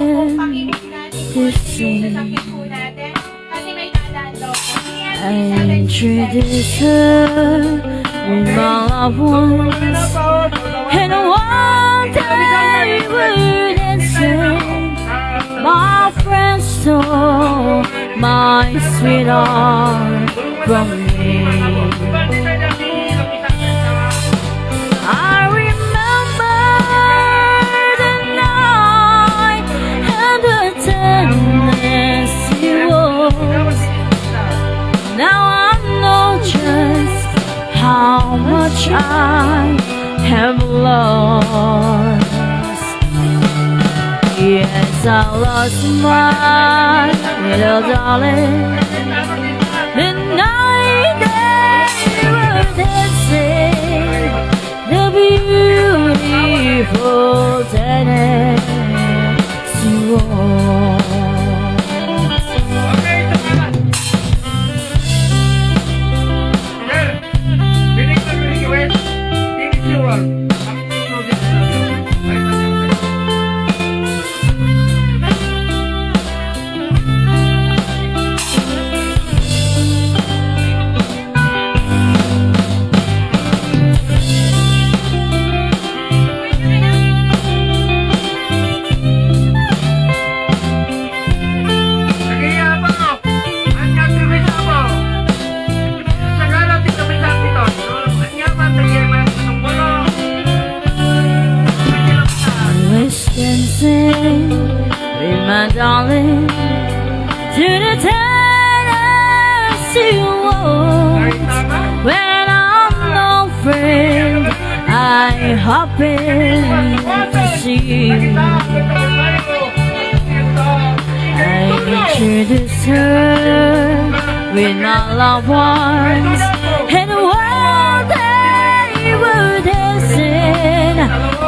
to sing. I introduced her with my loved ones, and one day we were dancing. My friends stole my sweetheart from me. I remember the night and the Tenessee Waltz. Now I know just how much I have lost. Yes, I lost my little darling the night that we were dancing the beautiful Tenessee Waltz. Dancing with my darling to the Tenessee Waltz. When I'm no friend, I hop in to see. I introduce her with my loved ones, and while they were dancing,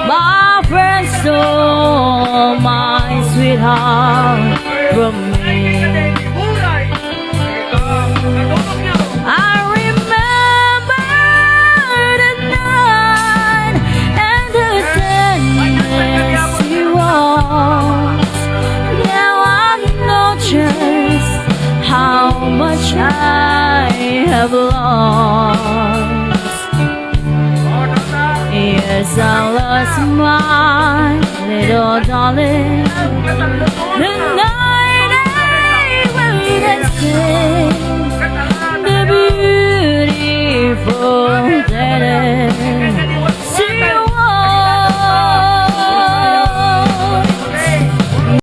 my friends stole my sweetheart from me. I remember the night and the Tenessee Waltz. Now I know just how much I have lost. Yes, I lost my little darling the night